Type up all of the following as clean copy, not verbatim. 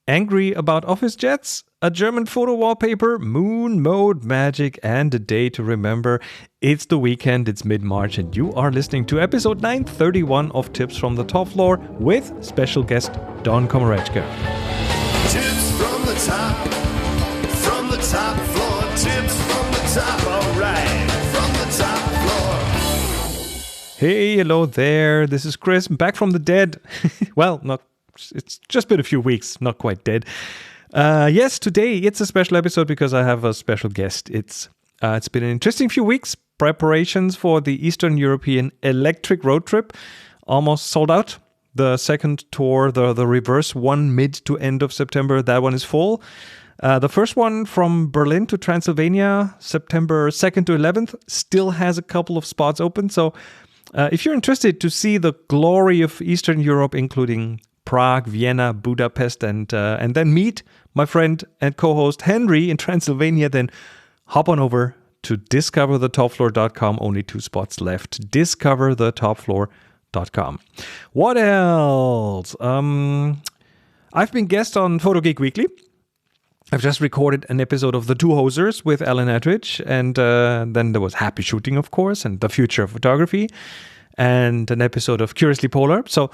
Angry about OfficeJets? A German photo wallpaper, moon mode magic, and a day to remember. It's the weekend, it's mid-March, and you are listening to episode 931 of Tips from the Top Floor with special guest Don Komarechka. Tips from the top floor, tips from the top, alright, from the top floor. Hey, hello there, this is Chris, back from the dead. Well, it's just been a few weeks, not quite dead. Yes, today it's a special episode because I have a special guest. It's been an interesting few weeks. Preparations for the Eastern European electric road trip almost sold out. The second tour, the reverse one, mid to end of September, that one is full. The first one from Berlin to Transylvania, September 2nd to 11th, still has a couple of spots open. So if you're interested to see the glory of Eastern Europe, including Prague, Vienna, Budapest, and then meet my friend and co-host Henry in Transylvania, then hop on over to discoverthetopfloor.com. Only 2 spots left. Discoverthetopfloor.com. What else? I've been guest on Photo Geek Weekly. I've just recorded an episode of The Two Hosers with Alan Attridge, and then there was Happy Shooting, of course, and The Future of Photography, and an episode of Curiously Polar. So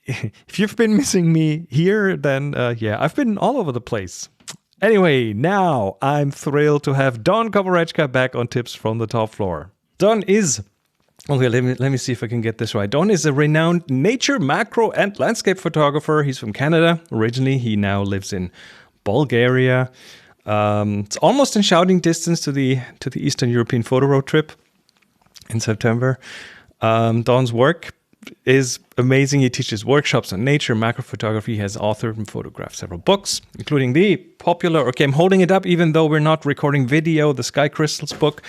if you've been missing me here, then I've been all over the place. Anyway, now I'm thrilled to have Don Komarechka back on Tips from the Top Floor. Don is, okay, let me see if I can get this right. Don is a renowned nature, macro, and landscape photographer. He's from Canada originally. He now lives in Bulgaria. It's almost in shouting distance to the Eastern European photo road trip in September. Don's work is amazing. He teaches workshops on nature, macro photography. He has authored and photographed several books, including the popular, okay, I'm holding it up even though we're not recording video, the Sky Crystals book.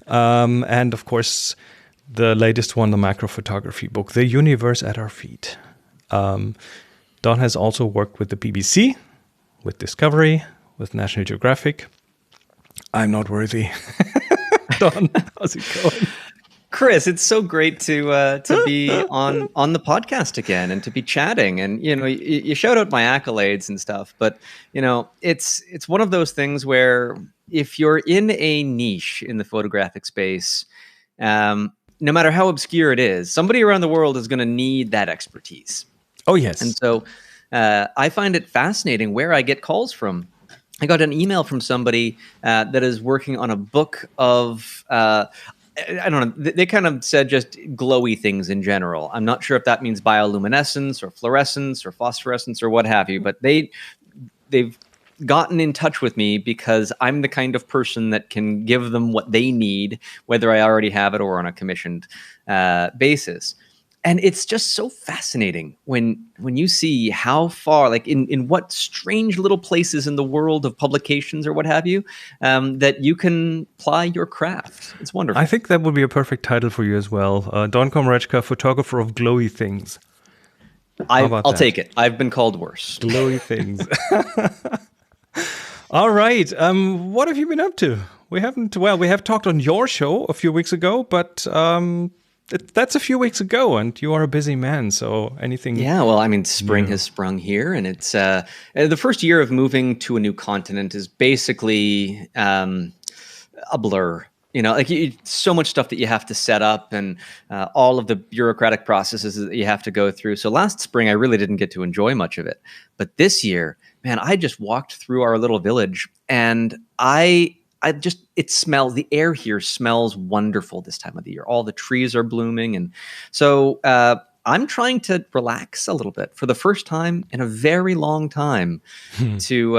And of course, the latest one, the macro photography book, The Universe at Our Feet. Don has also worked with the BBC, with Discovery, with National Geographic. I'm not worthy. Don, how's it going? Chris, it's so great to be on the podcast again and to be chatting. And you shout out my accolades and stuff, but it's one of those things where if you're in a niche in the photographic space, no matter how obscure it is, somebody around the world is going to need that expertise. Oh yes, and so I find it fascinating where I get calls from. I got an email from somebody that is working on a book of. I don't know. They kind of said just glowy things in general. I'm not sure if that means bioluminescence or fluorescence or phosphorescence or what have you, but they've gotten in touch with me because I'm the kind of person that can give them what they need, whether I already have it or on a commissioned basis. And it's just so fascinating when you see how far, like in what strange little places in the world of publications or what have you, that you can ply your craft. It's wonderful. I think that would be a perfect title for you as well. Don Komarechka, photographer of glowy things. I'll take it. I've been called worse. Glowy things. All right. What have you been up to? We have talked on your show a few weeks ago, but that's a few weeks ago, and you are a busy man, so anything... Yeah, well, I mean, spring has sprung here, and it's the first year of moving to a new continent is basically a blur. So much stuff that you have to set up and all of the bureaucratic processes that you have to go through. So last spring, I really didn't get to enjoy much of it. But this year, man, I just walked through our little village, and it smells, the air here smells wonderful this time of the year. All the trees are blooming. And so I'm trying to relax a little bit for the first time in a very long time to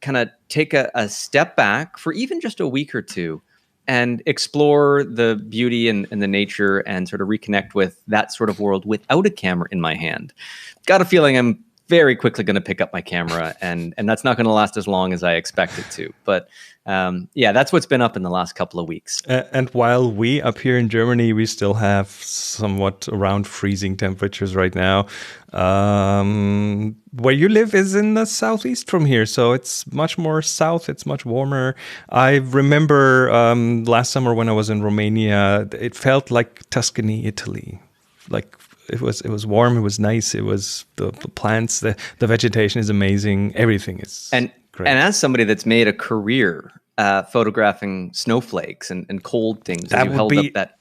kind of take a step back for even just a week or two and explore the beauty and the nature and sort of reconnect with that sort of world without a camera in my hand. Got a feeling I'm very quickly going to pick up my camera, and that's not going to last as long as I expect it to. But that's what's been up in the last couple of weeks. And while we up here in Germany, we still have somewhat around freezing temperatures right now. Where you live is in the southeast from here, so it's much more south. It's much warmer. I remember last summer when I was in Romania, it felt like Tuscany, Italy, like was warm. It was nice. It was the plants. The vegetation is amazing. Everything is great. And as somebody that's made a career photographing snowflakes and cold things, as you held up that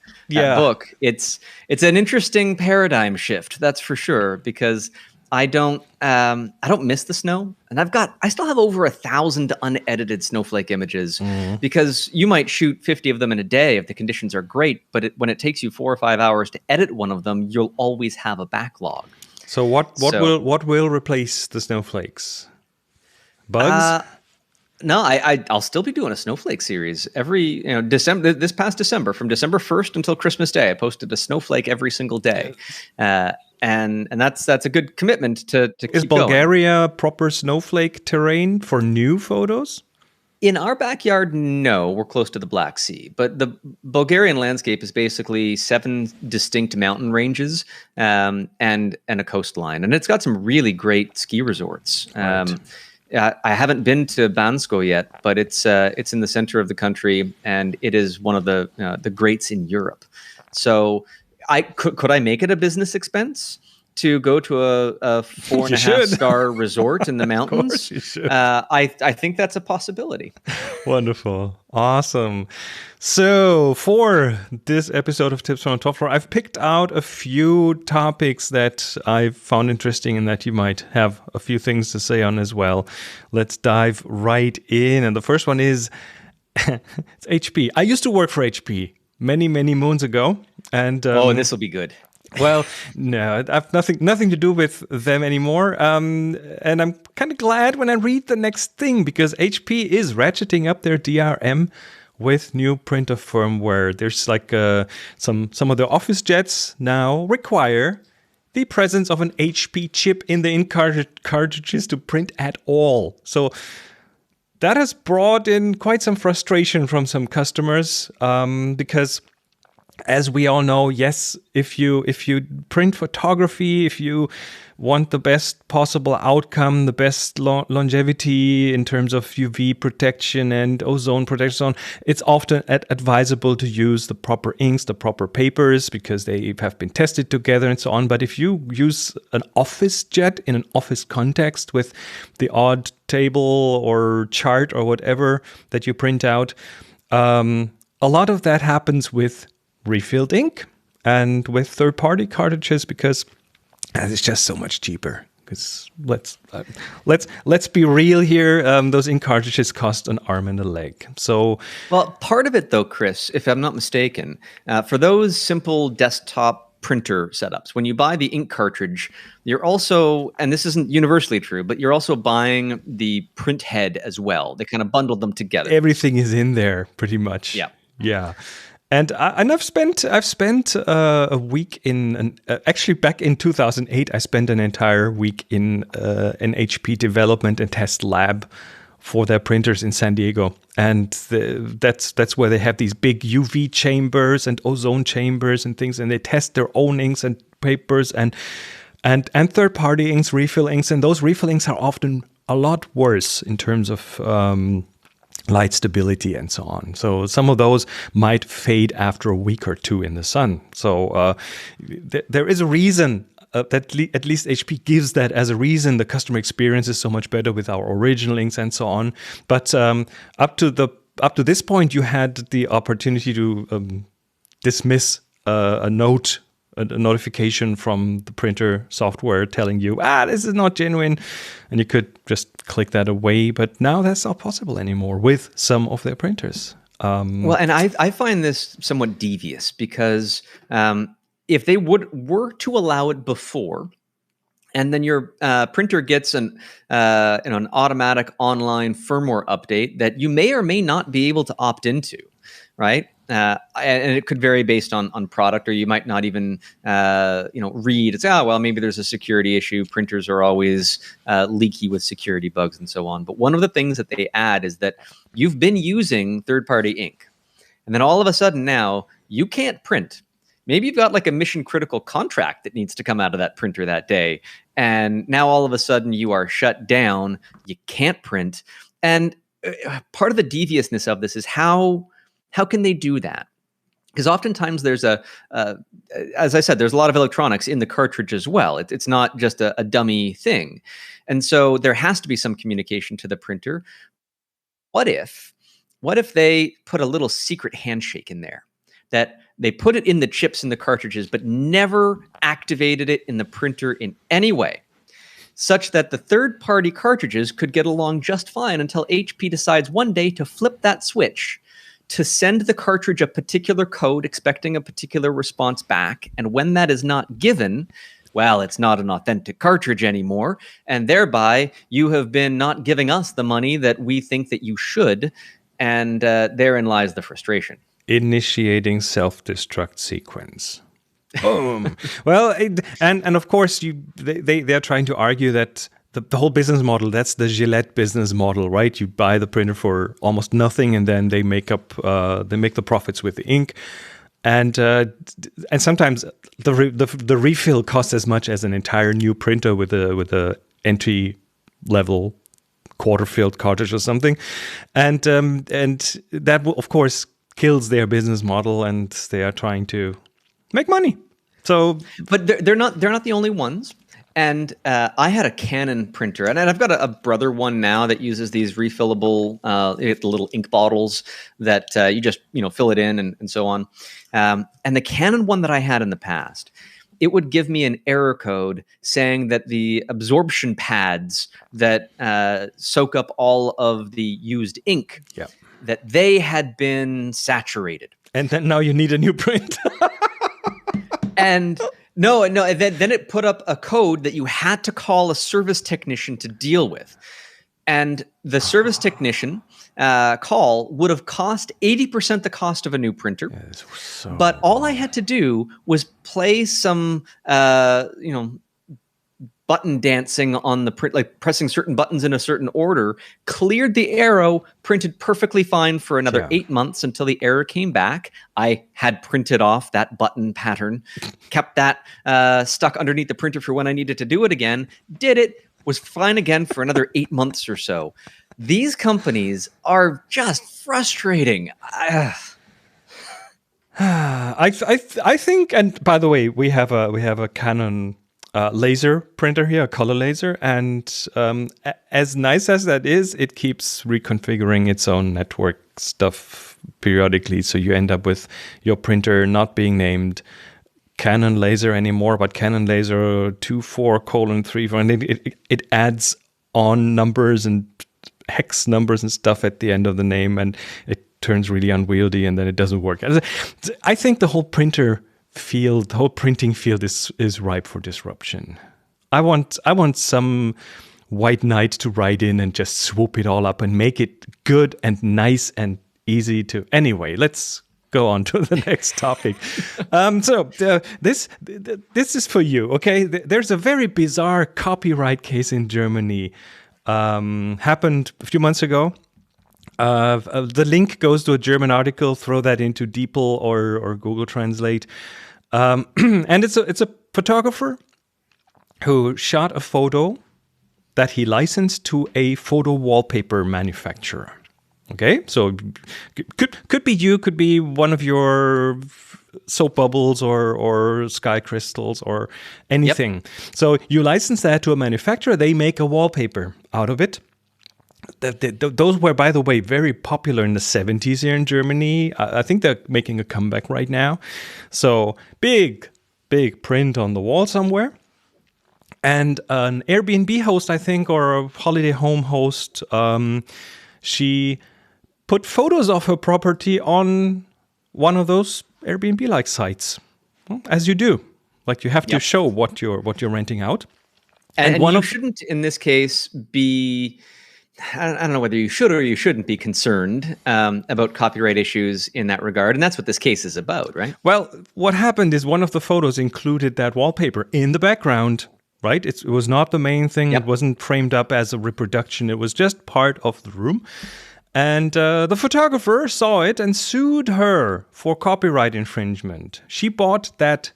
book, it's an interesting paradigm shift. That's for sure, because I don't miss the snow, and I still have over 1,000 unedited snowflake images, because you might shoot 50 of them in a day if the conditions are great, but when it takes you 4 or 5 hours to edit one of them, you'll always have a backlog. So what will replace the snowflakes? Bugs? No, I'll still be doing a snowflake series every December. This past December, from December 1st until Christmas Day, I posted a snowflake every single day. And that's a good commitment to Is keep going. Bulgaria proper snowflake terrain for new photos? In our backyard, no, we're close to the Black Sea. But the Bulgarian landscape is basically 7 distinct mountain ranges and a coastline, and it's got some really great ski resorts. Right. I haven't been to Bansko yet, but it's in the center of the country, and it is one of the greats in Europe. So, could I make it a business expense to go to a 4.5-star resort in the mountains? Of course you should. I think that's a possibility. Wonderful. Awesome. So for this episode of Tips from the Top Floor, I've picked out a few topics that I found interesting and that you might have a few things to say on as well. Let's dive right in. And the first one is it's HP. I used to work for HP many, many moons ago. And and this will be good. Well, no, I've nothing to do with them anymore. And I'm kind of glad when I read the next thing, because HP is ratcheting up their DRM with new printer firmware. There's like some of the OfficeJets now require the presence of an HP chip in the ink cartridges to print at all. So that has brought in quite some frustration from some customers, because as we all know, yes, if you print photography, if you want the best possible outcome, the best longevity in terms of UV protection and ozone protection, it's often advisable to use the proper inks, the proper papers, because they have been tested together and so on. But if you use an OfficeJet in an office context with the odd table or chart or whatever that you print out, a lot of that happens with refilled ink and with third-party cartridges, because it's just so much cheaper. Because let's be real here, those ink cartridges cost an arm and a leg. So, well, part of it though, Chris, if I'm not mistaken, for those simple desktop printer setups, when you buy the ink cartridge, you're also, and this isn't universally true, but you're also buying the print head as well. They kind of bundled them together. Everything is in there, pretty much. Yeah. And I've spent a week in actually back in 2008. I spent an entire week in an HP development and test lab for their printers in San Diego, and that's where they have these big UV chambers and ozone chambers and things, and they test their own inks and papers and third-party inks, refill inks, and those refill inks are often a lot worse in terms of light stability and so on. So some of those might fade after a week or two in the sun. So there is a reason that at least HP gives that as a reason. The customer experience is so much better with our original inks and so on. But up to this point, you had the opportunity to dismiss a notification from the printer software telling you, this is not genuine, and you could just click that away. But now that's not possible anymore with some of their printers. Well, and I find this somewhat devious, because if they were to allow it before, and then your printer gets an automatic online firmware update that you may or may not be able to opt into, right? And it could vary based on product, or you might not even read. It's maybe there's a security issue. Printers are always leaky with security bugs and so on. But one of the things that they add is that you've been using third-party ink, and then all of a sudden now you can't print. Maybe you've got like a mission critical contract that needs to come out of that printer that day, and now all of a sudden you are shut down. You can't print, and part of the deviousness of this is how can they do that? Because oftentimes there's as I said, there's a lot of electronics in the cartridge as well. It's not just a dummy thing. And so there has to be some communication to the printer. What if they put a little secret handshake in there, that they put it in the chips in the cartridges, but never activated it in the printer in any way, such that the third-party cartridges could get along just fine until HP decides one day to flip that switch, to send the cartridge a particular code expecting a particular response back. And when that is not given, well, it's not an authentic cartridge anymore. And thereby, you have been not giving us the money that we think that you should. And therein lies the frustration. Initiating self-destruct sequence. Boom. Well, and of course, they're trying to argue that the whole business model, that's the Gillette business model, right? You buy the printer for almost nothing, and then they make the profits with the ink, and sometimes the refill costs as much as an entire new printer with a entry level quarter-filled cartridge or something, and that will, of course, kills their business model, and they are trying to make money. So, but they're not the only ones. And I had a Canon printer, and I've got a brother one now that uses these refillable little ink bottles that you just fill it in and so on. And the Canon one that I had in the past, it would give me an error code saying that the absorption pads that soak up all of the used ink, that they had been saturated. And then now you need a new print. And no. Then it put up a code that you had to call a service technician to deal with. And the service technician call would have cost 80% the cost of a new printer. But all I had to do was play some, button dancing on the print, like pressing certain buttons in a certain order, cleared the arrow, printed perfectly fine for another 8 months until the error came back. I had printed off that button pattern, kept that stuck underneath the printer for when I needed to do it again, did it, was fine again for another 8 months or so. These companies are just frustrating. I think, and by the way, we have a Canon laser printer here, a color laser, and as nice as that is, it keeps reconfiguring its own network stuff periodically, so you end up with your printer not being named Canon laser anymore, but Canon laser 24:34, and it adds on numbers and hex numbers and stuff at the end of the name, and it turns really unwieldy, and then it doesn't work. I think the whole printing field is ripe for disruption. I want some white knight to ride in and just swoop it all up and make it good and nice and easy to. Anyway, let's go on to the next topic. This is for you, okay? There's a very bizarre copyright case in Germany. Happened a few months ago. The link goes to a German article. Throw that into DeepL or Google Translate. And it's a photographer who shot a photo that he licensed to a photo wallpaper manufacturer. Okay, so could be you, could be one of your soap bubbles or sky crystals or anything. Yep. So you license that to a manufacturer. They make a wallpaper out of it. Those were, by the way, very popular in the 70s here in Germany. I think they're making a comeback right now. So big print on the wall somewhere. And an Airbnb host, I think, or a holiday home host, she put photos of her property on one of those Airbnb-like sites, as you do. Like you have to show what you're renting out. And you shouldn't, in this case, be... I don't know whether you should or you shouldn't be concerned about copyright issues in that regard. And that's what this case is about, right? Well, what happened is one of the photos included that wallpaper in the background, right? It was not the main thing. Yep. It wasn't framed up as a reproduction. It was just part of the room. And the photographer saw it and sued her for copyright infringement. She bought that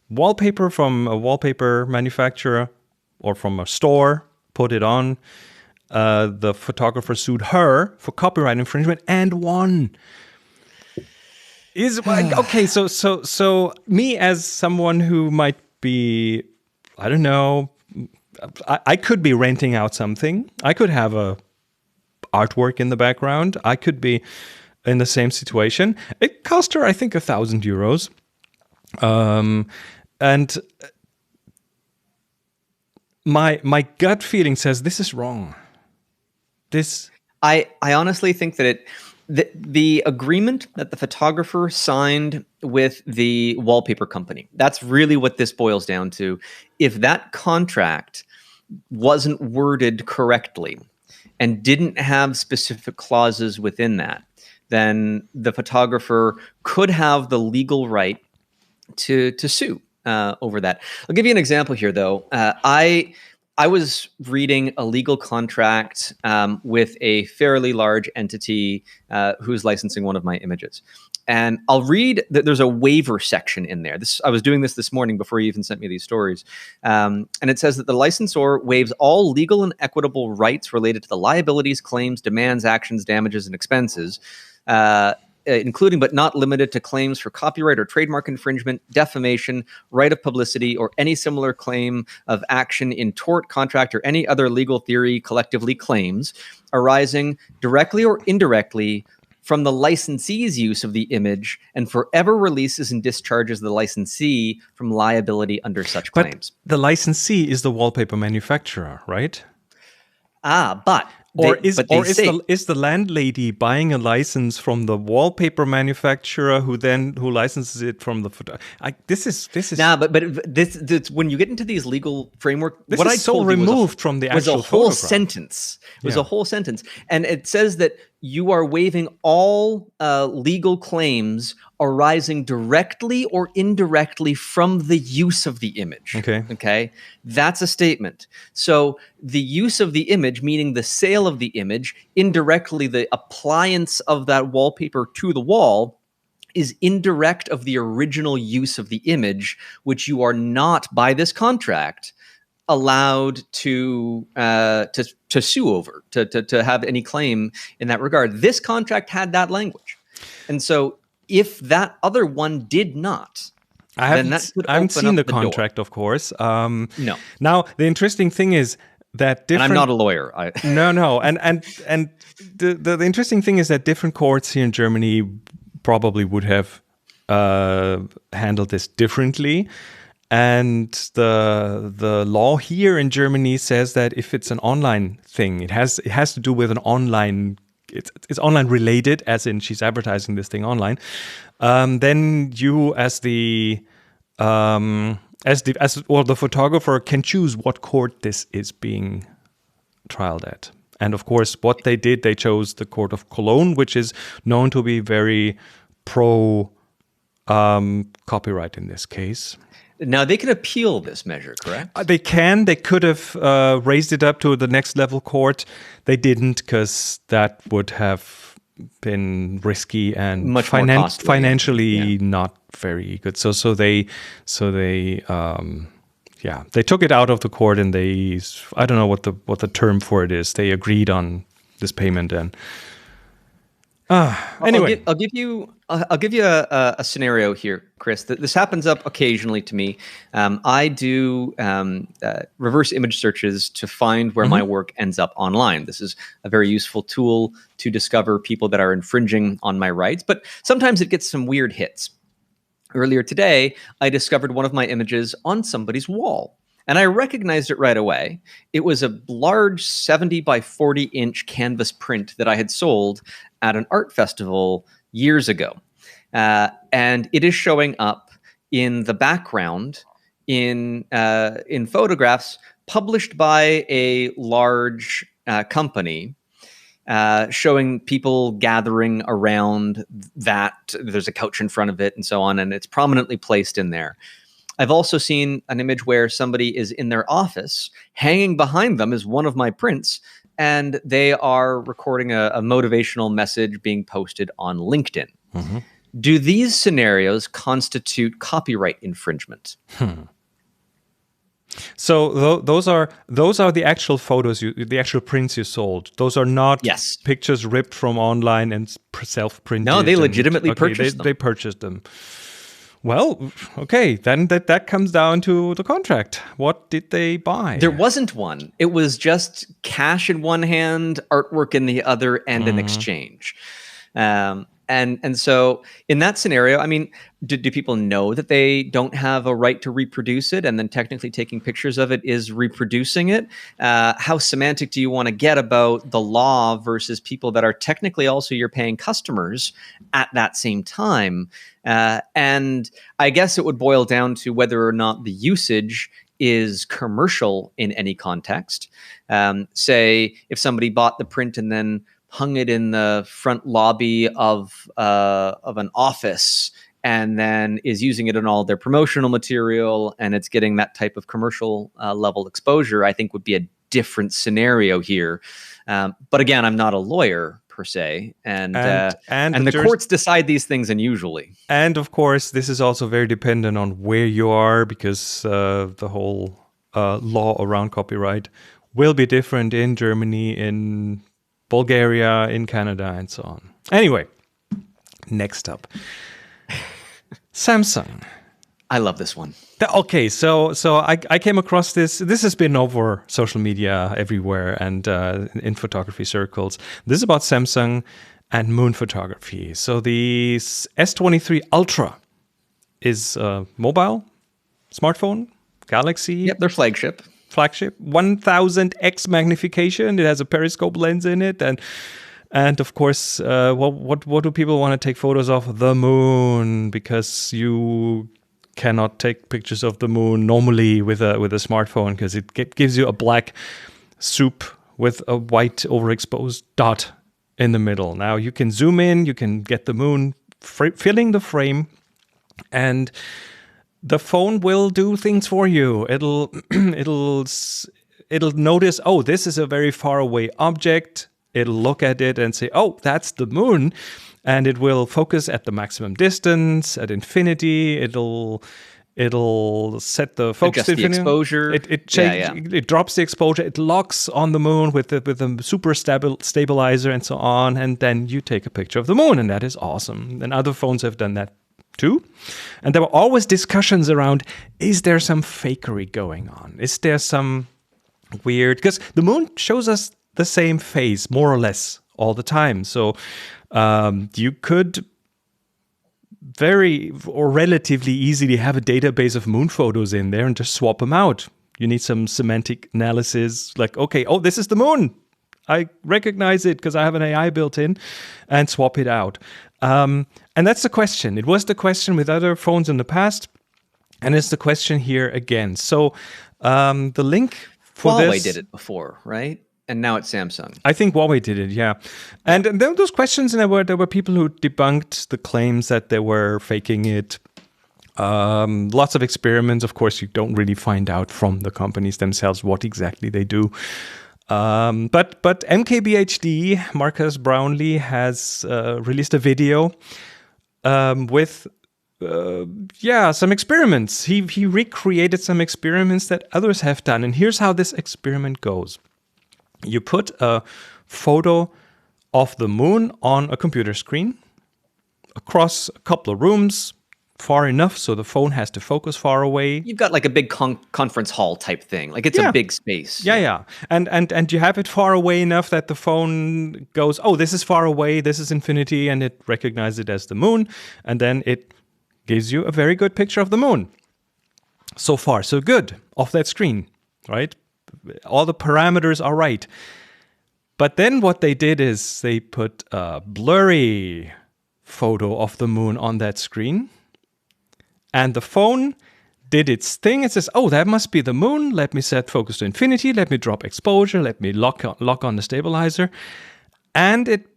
wallpaper from a wallpaper manufacturer or from a store, put it on. The photographer sued her for copyright infringement and won. Is okay. So me as someone who might be, I don't know, I could be renting out something. I could have a artwork in the background. I could be in the same situation. It cost her, I think, €1,000. And my gut feeling says this is wrong. I honestly think that the agreement that the photographer signed with the wallpaper company, that's really what this boils down to. If that contract wasn't worded correctly and didn't have specific clauses within that, then the photographer could have the legal right to sue over that. I'll give you an example here, though. I was reading a legal contract with a fairly large entity who's licensing one of my images. And I'll read that there's a waiver section in there. I was doing this morning before you even sent me these stories. And it says that the licensor waives all legal and equitable rights related to the liabilities, claims, demands, actions, damages, and expenses, including but not limited to claims for copyright or trademark infringement, defamation, right of publicity, or any similar claim of action in tort, contract, or any other legal theory collectively claims arising directly or indirectly from the licensee's use of the image and forever releases and discharges the licensee from liability under such claims. But the licensee is the wallpaper manufacturer, right? But is the landlady buying a license from the wallpaper manufacturer who licenses it from the photo? This is this when you get into these legal framework, this what is I so told removed from the actual was a whole photograph. sentence. It was a whole sentence, and it says that you are waiving all legal claims arising directly or indirectly from the use of the image. Okay, that's a statement. So the use of the image, meaning the sale of the image, indirectly the appliance of that wallpaper to the wall, is indirect of the original use of the image, which you are not, by this contract, allowed to sue over, to have any claim in that regard. This contract had that language, and so if that other one did not, I haven't seen the contract, of course. No. Now the interesting thing is that different. And I'm not a lawyer. No, and the interesting thing is that different courts here in Germany probably would have handled this differently. And the law here in Germany says that if it's an online thing, it has to do with an online. It's online related, as in she's advertising this thing online. Then you, as the photographer, can choose what court this is being trialed at. And of course, what they did, they chose the court of Cologne, which is known to be very pro copyright in this case. Now, they can appeal this measure, correct? They can. They could have raised it up to the next level court. They didn't, because that would have been risky and much more costly, financially not very good. So they took it out of the court, and I don't know what the term for it is. They agreed on this payment, and anyway, I'll give you a scenario here, Chris. This happens up occasionally to me. I do reverse image searches to find where my work ends up online. This is a very useful tool to discover people that are infringing on my rights, but sometimes it gets some weird hits. Earlier today, I discovered one of my images on somebody's wall, and I recognized it right away. It was a large 70 by 40 inch canvas print that I had sold at an art festival years ago. And it is showing up in the background in photographs published by a large company, showing people gathering around that. There's a couch in front of it and so on, and it's prominently placed in there. I've also seen an image where somebody is in their office. Hanging behind them is one of my prints, and they are recording a motivational message being posted on LinkedIn. Mm-hmm. Do these scenarios constitute copyright infringement? So those are the actual photos, the actual prints you sold. Those are not Yes. pictures ripped from online and self-printed. No, they legitimately purchased them. They purchased them. Well, okay, then that comes down to the contract. What did they buy? There wasn't one. It was just cash in one hand, artwork in the other, and an exchange. And so in that scenario, I mean, do people know that they don't have a right to reproduce it, and then technically taking pictures of it is reproducing it? How semantic do you want to get about the law versus people that are technically also your paying customers at that same time? And I guess it would boil down to whether or not the usage is commercial in any context. Say if somebody bought the print and then hung it in the front lobby of an office and then is using it in all their promotional material and it's getting that type of commercial level exposure, I think would be a different scenario here. But again, I'm not a lawyer per se, and the courts decide these things unusually. And of course, this is also very dependent on where you are, because the whole law around copyright will be different in Germany, in Bulgaria, in Canada, and so on. Anyway, next up, Samsung. I love this one. Okay, so I came across this. This has been over social media everywhere and in photography circles. This is about Samsung and moon photography. So the S23 Ultra is a mobile smartphone, Galaxy. Yep, their flagship, 1000x magnification. It has a periscope lens in it, and of course, what do people want to take photos of? The moon, because you cannot take pictures of the moon normally with a smartphone, because it gives you a black soup with a white overexposed dot in the middle. Now you can zoom in, you can get the moon filling the frame, and the phone will do things for you. It'll notice, oh, this is a very far away object. It'll look at it and say, oh, that's the moon. And it will focus at the maximum distance, at infinity. It'll set the focus adjust the exposure. It drops the exposure. It locks on the moon with a super stabilizer and so on. And then you take a picture of the moon, and that is awesome. And other phones have done that too. And there were always discussions around, is there some fakery going on? Is there some weird... Because the moon shows us the same face, more or less, all the time. So you could very or relatively easily have a database of moon photos in there and just swap them out. You need some semantic analysis, like, okay, oh, this is the moon. I recognize it because I have an AI built in, and swap it out. And that's the question. It was the question with other phones in the past, and it's the question here again. So the link for Huawei did it before, right? And now it's Samsung. I think Huawei did it, yeah. And there were those questions, and there were people who debunked the claims that they were faking it. Lots of experiments. Of course, you don't really find out from the companies themselves what exactly they do. But MKBHD, Marcus Brownlee, has released a video with some experiments. He recreated some experiments that others have done. And here's how this experiment goes. You put a photo of the moon on a computer screen across a couple of rooms, far enough so the phone has to focus far away. You've got like a big conference hall type thing. Like it's a big space. Yeah. And you have it far away enough that the phone goes, oh, this is far away, this is infinity, and it recognizes it as the moon. And then it gives you a very good picture of the moon. So far, so good off that screen, right? All the parameters are right. But then what they did is they put a blurry photo of the moon on that screen. And the phone did its thing. It says, oh, that must be the moon. Let me set focus to infinity. Let me drop exposure. Let me lock on the stabilizer. And it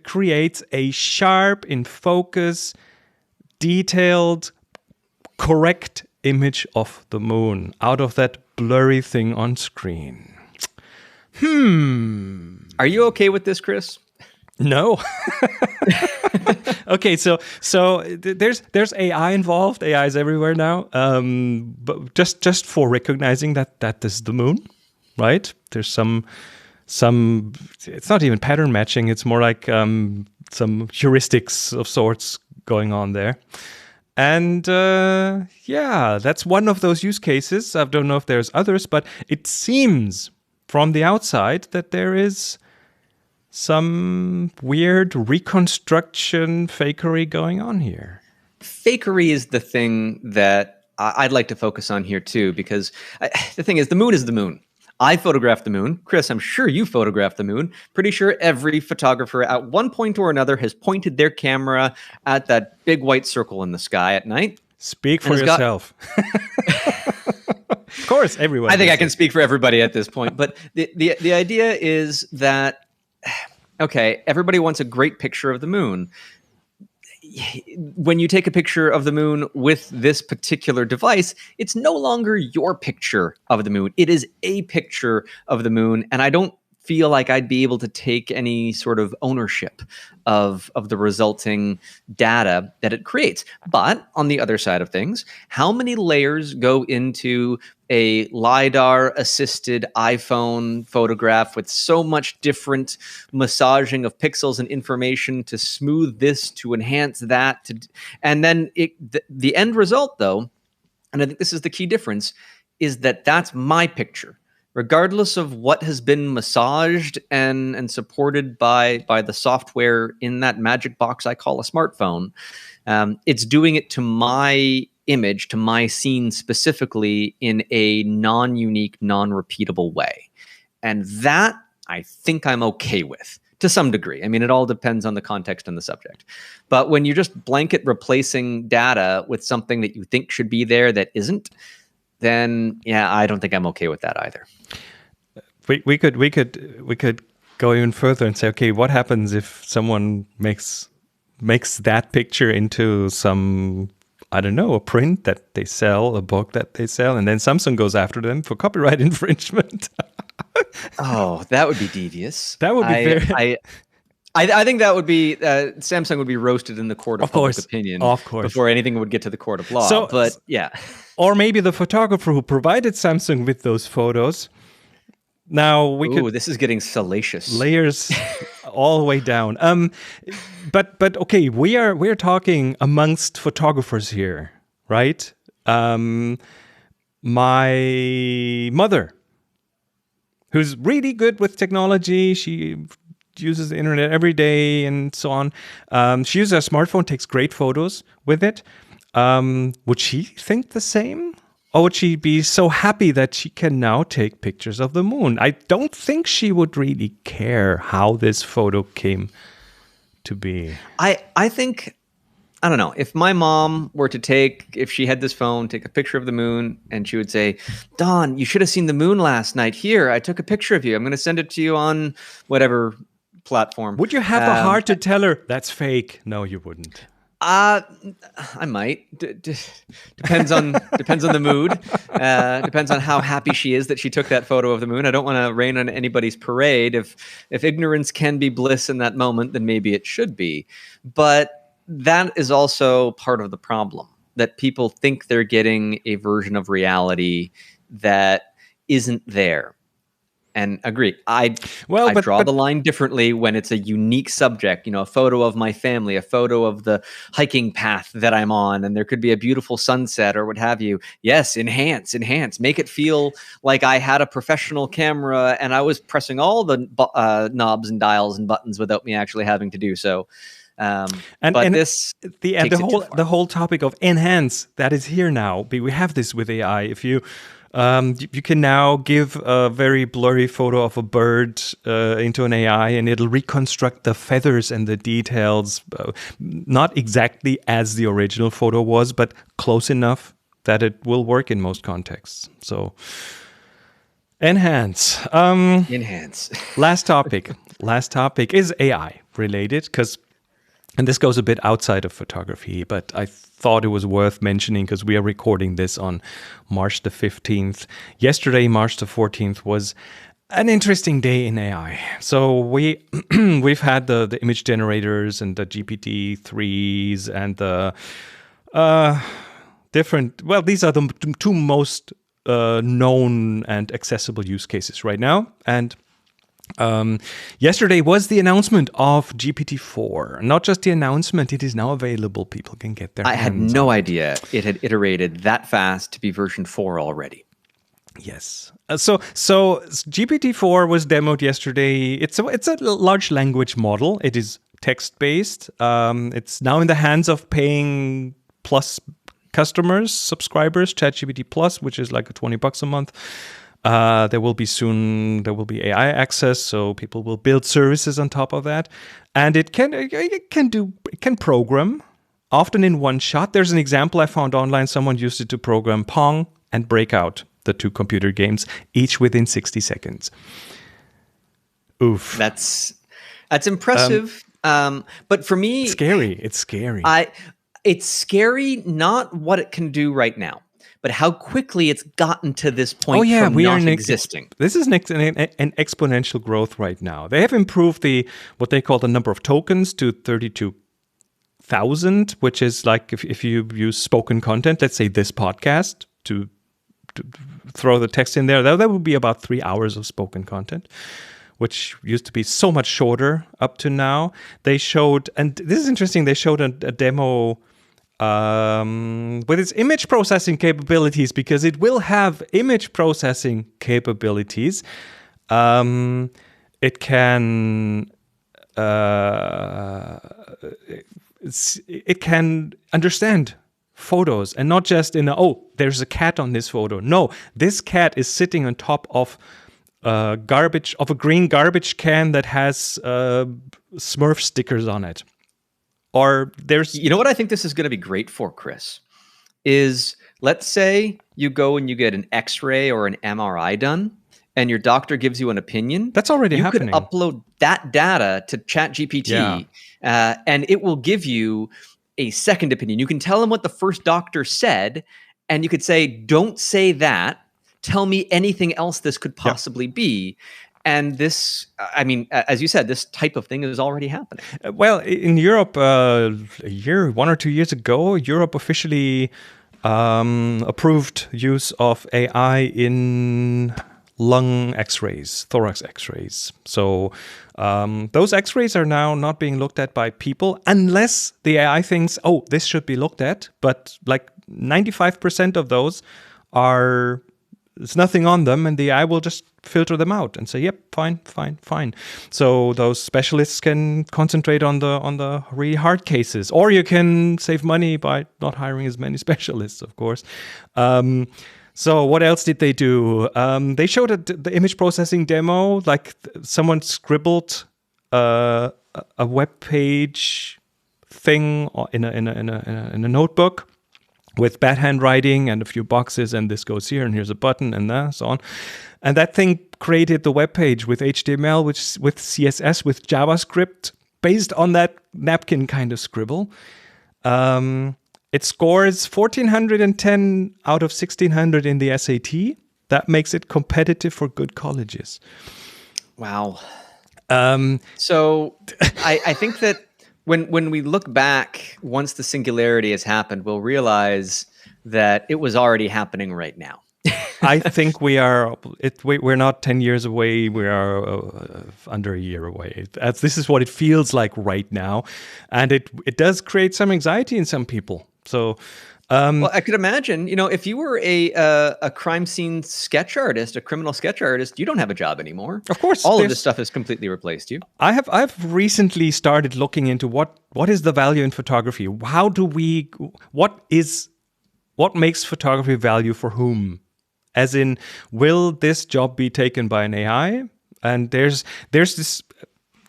creates a sharp, in focus, detailed, correct image of the moon out of that blurry thing on screen. Are you okay with this, Chris? No. Okay, so there's AI involved. AI is everywhere now. But just for recognizing that is the moon, right? There's some. It's not even pattern matching. It's more like some heuristics of sorts going on there. And that's one of those use cases. I don't know if there's others, but it seems from the outside that there is some weird reconstruction fakery going on here. Fakery is the thing that I'd like to focus on here too, because the thing is the moon. I photographed the moon. Chris, I'm sure you photographed the moon. Pretty sure every photographer at one point or another has pointed their camera at that big white circle in the sky at night. Speak for yourself. Of course, everyone. I think I can speak for everybody at this point. But the idea is that, okay, everybody wants a great picture of the moon. When you take a picture of the moon with this particular device, it's no longer your picture of the moon. It is a picture of the moon. And I don't feel like I'd be able to take any sort of ownership of the resulting data that it creates. But on the other side of things, how many layers go into a LiDAR-assisted iPhone photograph with so much different massaging of pixels and information to smooth this, to enhance that, and then the end result, though, and I think this is the key difference, is that that's my picture. Regardless of what has been massaged and supported by the software in that magic box I call a smartphone, it's doing it to my image, to my scene specifically, in a non-unique, non-repeatable way. And that I think I'm okay with to some degree. I mean, it all depends on the context and the subject. But when you're just blanket replacing data with something that you think should be there that isn't, then yeah, I don't think I'm okay with that either. We could go even further and say, okay, what happens if someone makes that picture into some, I don't know, a print that they sell, a book that they sell, and then Samsung goes after them for copyright infringement? Oh, that would be devious. That would be very. I think that would be Samsung would be roasted in the court of public opinion, of course, before anything would get to the court of law. But yeah, or maybe the photographer who provided Samsung with those photos. Now this is getting salacious. Layers all the way down. But okay, we're talking amongst photographers here, right? My mother, who's really good with technology, she uses the internet every day and so on. She uses a smartphone, takes great photos with it. Would she think the same? Or would she be so happy that she can now take pictures of the moon? I don't think she would really care how this photo came to be. I think, I don't know, if my mom were to if she had this phone, take a picture of the moon, and she would say, Don, you should have seen the moon last night. Here, I took a picture of you. I'm going to send it to you on whatever platform. Would you have the heart to tell her that's fake? No, you wouldn't. I might. Depends on the mood. Depends on how happy she is that she took that photo of the moon. I don't want to rain on anybody's parade. If ignorance can be bliss in that moment, then maybe it should be. But that is also part of the problem, that people think they're getting a version of reality that isn't there. And agree. I draw the line differently when it's a unique subject, a photo of my family, a photo of the hiking path that I'm on, and there could be a beautiful sunset or what have you. Yes, enhance, make it feel like I had a professional camera and I was pressing all the knobs and dials and buttons without me actually having to do so. The whole topic of enhance that is here now. We have this with AI. If you can now give a very blurry photo of a bird into an AI, and it'll reconstruct the feathers and the details, not exactly as the original photo was, but close enough that it will work in most contexts. So, enhance. Enhance. Last topic is AI related, and this goes a bit outside of photography, but I thought it was worth mentioning because we are recording this on March the 15th. Yesterday, March the 14th, was An interesting day in AI. So we've had the image generators and the GPT-3s and the different. Well, these are the two most known and accessible use cases right now. And yesterday was the announcement of GPT-4. Not just the announcement; it is now available. People can get their. I had no idea it had iterated that fast to be version 4 already. Yes. So GPT-4 was demoed yesterday. It's a large language model. It is text-based. It's now in the hands of paying Plus customers, subscribers, ChatGPT Plus, which is like $20 a month. There will be AI access, so people will build services on top of that, and it can program, often in one shot. There's an example I found online. Someone used it to program Pong and Breakout, the two computer games, each within 60 seconds. Oof. That's impressive. But for me, it's scary. It's scary, not what it can do right now, but how quickly it's gotten to this point from not existing. This is an exponential growth right now. They have improved what they call the number of tokens to 32,000, which is like if you use spoken content, let's say this podcast, to throw the text in there, that would be about 3 hours of spoken content, which used to be so much shorter up to now. They showed, and this is interesting, they showed a demo with its image processing capabilities, because it will have image processing capabilities. It can understand photos, and not just there's a cat on this photo. No, this cat is sitting on top of a green garbage can that has Smurf stickers on it. Or there's... You know what I think this is going to be great for, Chris? Is, let's say you go and you get an X-ray or an MRI done, and your doctor gives you an opinion. That's already happening. You could upload that data to ChatGPT, and it will give you a second opinion. You can tell him what the first doctor said, and you could say, don't say that. Tell me anything else this could possibly be. And this, I mean, as you said, this type of thing is already happening. Well, in Europe, 1 or 2 years ago, Europe officially approved use of AI in lung x-rays, thorax x-rays. So those x-rays are now not being looked at by people unless the AI thinks, this should be looked at. But like 95% of those there's nothing on them, and the AI will just filter them out and say, yep, fine. So those specialists can concentrate on the really hard cases, or you can save money by not hiring as many specialists, of course. So what else did they do? They showed the image processing demo, like someone scribbled a web page thing in a notebook with bad handwriting and a few boxes, and this goes here, and here's a button, and so on. And that thing created the web page with HTML, with CSS, with JavaScript, based on that napkin kind of scribble. It scores 1,410 out of 1,600 in the SAT. That makes it competitive for good colleges. Wow. So I think that when we look back, once the singularity has happened, we'll realize that it was already happening right now. I think we're not 10 years away. We are under a year away. This is what it feels like right now. And it does create some anxiety in some people. So, well, I could imagine, if you were a crime scene sketch artist, a criminal sketch artist, you don't have a job anymore. Of course, all of this stuff has completely replaced you. I've recently started looking into what is the value in photography. What makes photography value for whom? As in, will this job be taken by an AI? And there's this.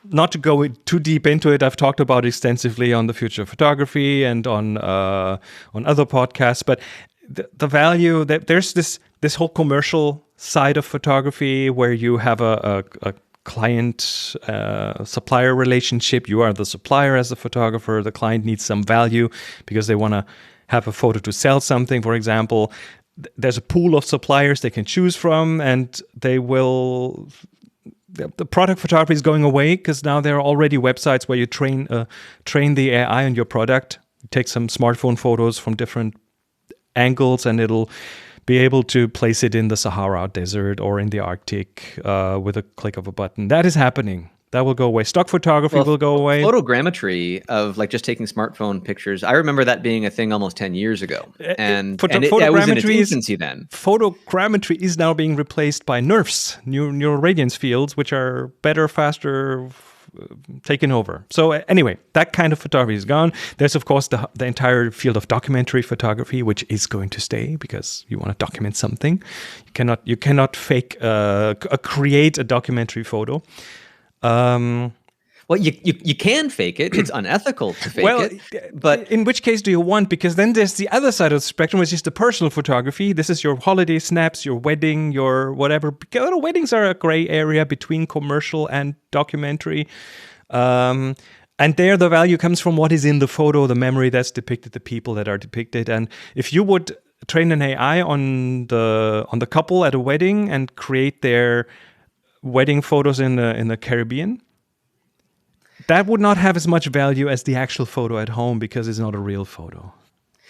Not to go too deep into it, I've talked about it extensively on the future of photography and on other podcasts. But the value that there's this whole commercial side of photography where you have a client supplier relationship. You are the supplier as a photographer. The client needs some value because they want to have a photo to sell something, for example. there's a pool of suppliers they can choose from, and they will. The product photography is going away because now there are already websites where you train the AI on your product. You take some smartphone photos from different angles, and it'll be able to place it in the Sahara Desert or in the Arctic with a click of a button. That is happening. That will go away. Stock photography will go away. Photogrammetry of like just taking smartphone pictures. I remember that being a thing almost 10 years ago. And it was in its infancy then. Photogrammetry is now being replaced by NeRFs, neural radiance fields, which are better, faster, taken over. So anyway, that kind of photography is gone. There's, of course, the entire field of documentary photography, which is going to stay because you want to document something. You cannot fake create a documentary photo. Well, you can fake it. It's unethical to fake it. But in which case do you want? Because then there's the other side of the spectrum, which is the personal photography. This is your holiday snaps, your wedding, your whatever. Weddings are a gray area between commercial and documentary. And there the value comes from what is in the photo, the memory that's depicted, the people that are depicted. And if you would train an AI on the couple at a wedding and create their wedding photos in the Caribbean, that would not have as much value as the actual photo at home because it's not a real photo,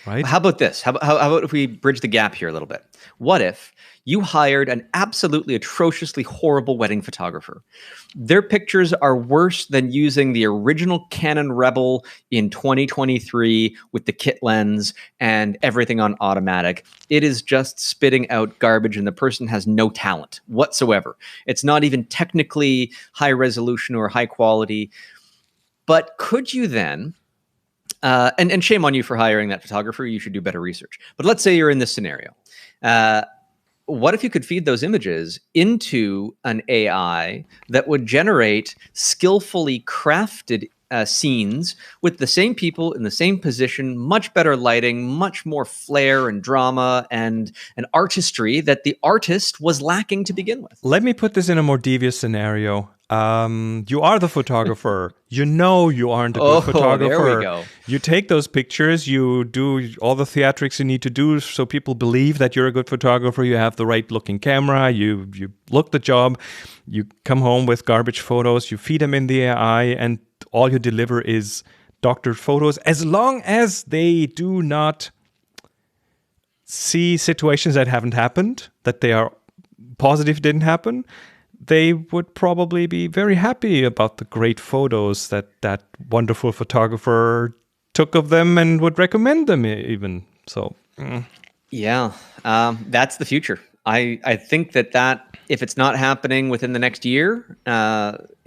right? How about this? How about if we bridge the gap here a little bit? What if you hired an absolutely atrociously horrible wedding photographer? Their pictures are worse than using the original Canon Rebel in 2023 with the kit lens and everything on automatic. It is just spitting out garbage, and the person has no talent whatsoever. It's not even technically high resolution or high quality. But could you then, and shame on you for hiring that photographer, you should do better research. But let's say you're in this scenario. What if you could feed those images into an AI that would generate skillfully crafted scenes with the same people in the same position, much better lighting, much more flair and drama and an artistry that the artist was lacking to begin with? Let me put this in a more devious scenario. You are the photographer. You know you aren't a good photographer. There we go. You take those pictures, you do all the theatrics you need to do so people believe that you're a good photographer. You have the right looking camera. You look the job. You come home with garbage photos. You feed them in the AI, and all you deliver is doctored photos. As long as they do not see situations that haven't happened, that they are positive didn't happen, they would probably be very happy about the great photos that wonderful photographer took of them and would recommend them even. So, yeah, that's the future. I think that if it's not happening within the next year,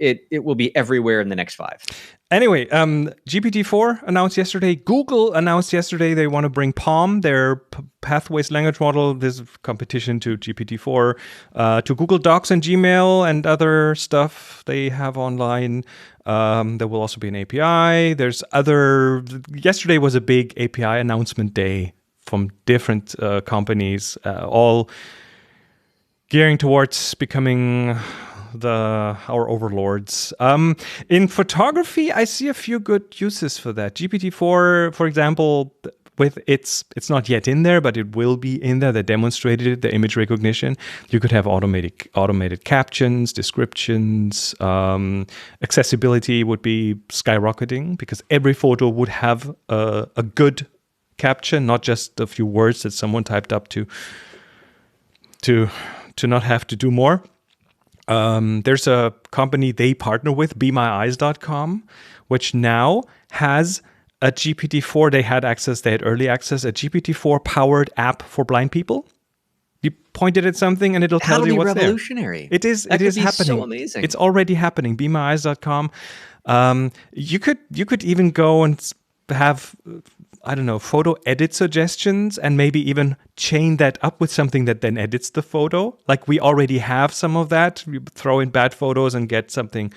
it will be everywhere in the next 5. Anyway, GPT-4 announced yesterday. Google announced yesterday they want to bring PaLM, their Pathways language model, this competition to GPT-4, to Google Docs and Gmail and other stuff they have online. There will also be an API. Yesterday was a big API announcement day from different companies, all gearing towards becoming our overlords. In photography, I see a few good uses for that. GPT-4, for example, with it's not yet in there, but it will be in there. They demonstrated it, the image recognition. You could have automated captions, descriptions. Accessibility would be skyrocketing because every photo would have a good caption, not just a few words that someone typed up to not have to do more. There's a company they partner with, BeMyEyes.com, which now has a GPT-4. They had early access, a GPT-4 powered app for blind people. You point it at something and it'll tell you what's there. Revolutionary. It is happening. So amazing. It's already happening. BeMyEyes.com. You could even go and have, I don't know, photo edit suggestions and maybe even chain that up with something that then edits the photo. Like we already have some of that. You throw in bad photos and get something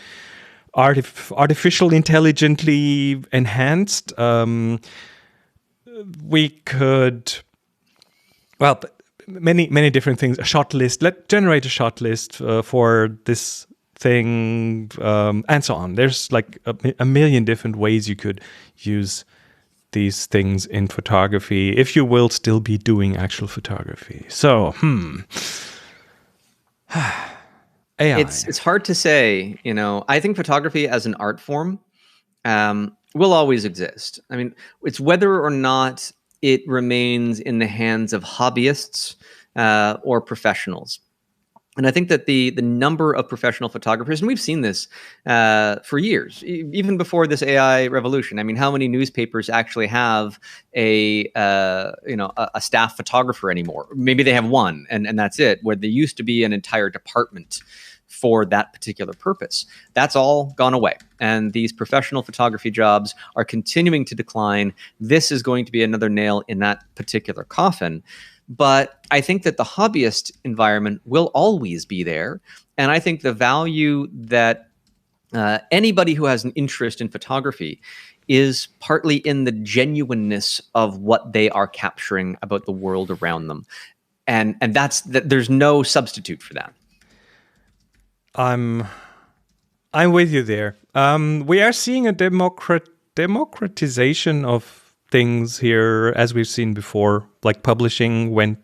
artificial intelligently enhanced. We could, many different things. A shot list. Generate a shot list for this thing and so on. There's like a million different ways you could use these things in photography, if you will still be doing actual photography. So, AI. It's hard to say. I think photography as an art form will always exist. I mean, it's whether or not it remains in the hands of hobbyists or professionals. And I think that the number of professional photographers, and we've seen this for years, even before this AI revolution. I mean, how many newspapers actually have a staff photographer anymore? Maybe they have one, and that's it. Where there used to be an entire department for that particular purpose. That's all gone away. And these professional photography jobs are continuing to decline. This is going to be another nail in that particular coffin. But I think that the hobbyist environment will always be there. And I think the value that anybody who has an interest in photography is partly in the genuineness of what they are capturing about the world around them. And there's no substitute for that. I'm with you there. We are seeing a democratization of things here, as we've seen before. Like publishing went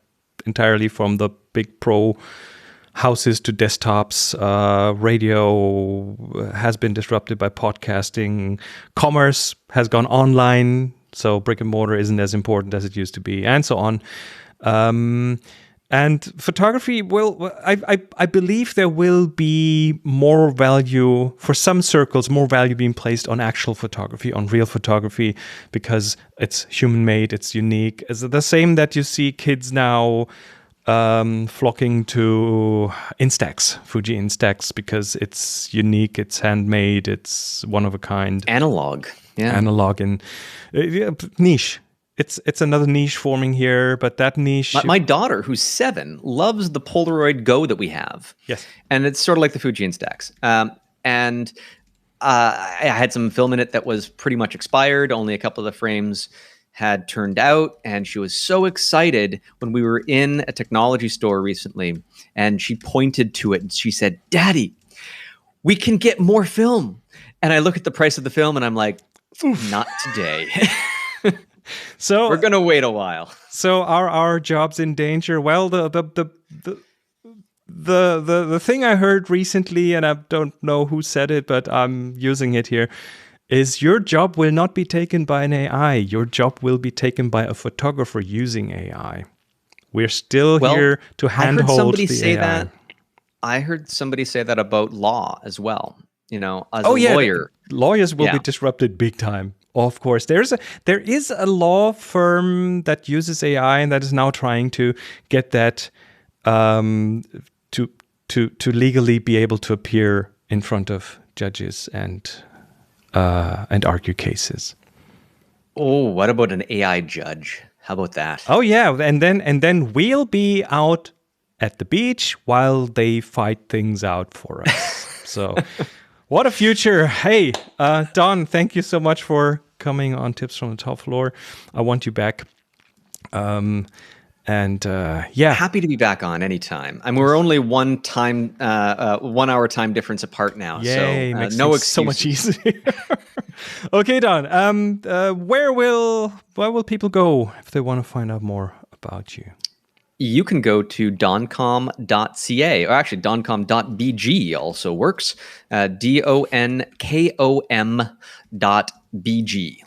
entirely from the big pro houses to desktops. Radio has been disrupted by podcasting. Commerce has gone online, so brick and mortar isn't as important as it used to be, and so on. And photography I believe there will be more value, for some circles, more value being placed on actual photography, on real photography, because it's human-made, it's unique. It's the same that you see kids now flocking to Instax, Fuji Instax, because it's unique, it's handmade, it's one of a kind. Analog, yeah. Analog and niche. It's another niche forming here, but that niche... My daughter, who's 7, loves the Polaroid Go that we have. Yes. And it's sort of like the Fuji Instax. And I had some film in it that was pretty much expired. Only a couple of the frames had turned out. And she was so excited when we were in a technology store recently. And she pointed to it and she said, "Daddy, we can get more film." And I look at the price of the film and I'm like, not today. So we're gonna wait a while. So are our jobs in danger? Well, the thing I heard recently, and I don't know who said it, but I'm using it here, is your job will not be taken by an AI. Your job will be taken by a photographer using AI. We're still here to handhold the AI. I heard somebody say that about law as well. As a lawyer. Lawyers will be disrupted big time. Of course, there is a law firm that uses AI and that is now trying to get that to legally be able to appear in front of judges and argue cases. Oh, what about an AI judge? How about that? Oh yeah, and then we'll be out at the beach while they fight things out for us. So. What a future. Hey, Don, thank you so much for coming on Tips from the Top Floor. I want you back. Happy to be back on anytime. We're only 1 hour time difference apart now. Yay, so makes no things so much easier. Okay, Don. Where will people go if they want to find out more about you? You can go to doncom.ca, or actually doncom.bg also works. DONKOM.bg,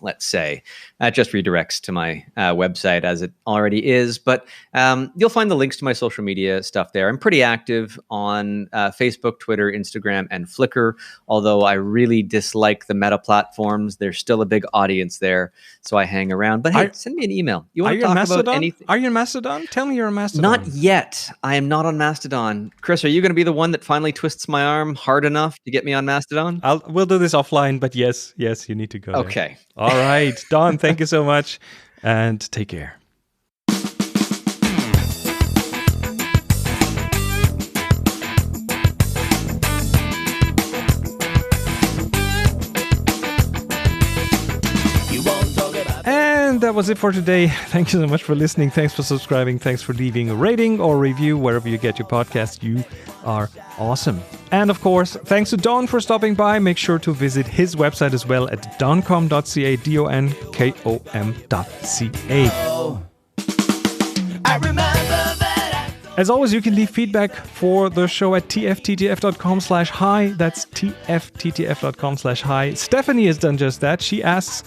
let's say. That just redirects to my website as it already is. But you'll find the links to my social media stuff there. I'm pretty active on Facebook, Twitter, Instagram, and Flickr. Although I really dislike the meta platforms, there's still a big audience there. So I hang around. But hey, send me an email. You want to talk about anything? Are you on Mastodon? Tell me you're on Mastodon. Not yet. I am not on Mastodon. Chris, are you going to be the one that finally twists my arm hard enough to get me on Mastodon? We'll do this offline, but yes, you need to go. Okay. There. All right. Don, thank you so much, and take care. And that was it for today. Thank you so much for listening. Thanks for subscribing. Thanks for leaving a rating or review wherever you get your podcast. You are awesome. And of course, thanks to Don for stopping by. Make sure to visit his website as well at doncom.ca, donkom.ca. I remember that As always, you can leave feedback for the show at tfttf.com/hi. That's tfttf.com/hi. Stephanie has done just that. She asks,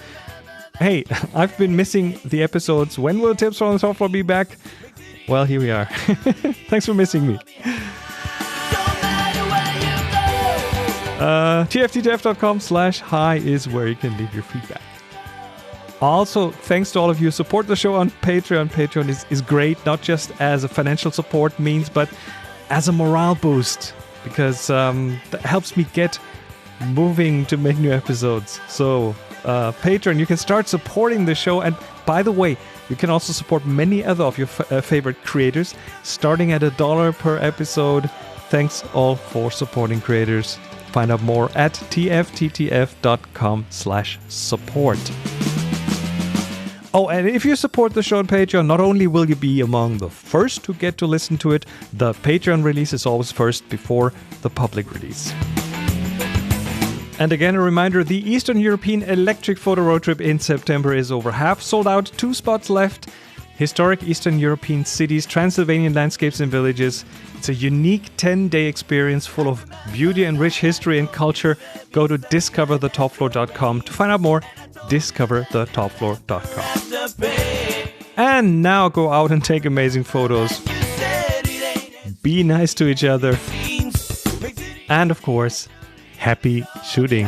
hey, I've been missing the episodes. When will Tips from the Top Floor be back? Well, here we are. Thanks for missing me. tfttf.com/hi is where you can leave your feedback. Also, thanks to all of you who support the show on Patreon. Patreon is great, not just as a financial support means, but as a morale boost, because that helps me get moving to make new episodes. So, Patreon, you can start supporting the show. And by the way, you can also support many other of your favorite creators, starting at $1 per episode. Thanks all for supporting creators. Find out more at tfttf.com/support. Oh, and if you support the show on Patreon, not only will you be among the first to get to listen to it, the Patreon release is always first before the public release. And again, a reminder, the Eastern European Electric Photo Road Trip in September is over. Half sold out, 2 spots left. Historic Eastern European cities, Transylvanian landscapes and villages. It's a unique 10-day experience full of beauty and rich history and culture. Go to discoverthetopfloor.com to find out more. Discoverthetopfloor.com. And now go out and take amazing photos. Be nice to each other. And of course, happy shooting.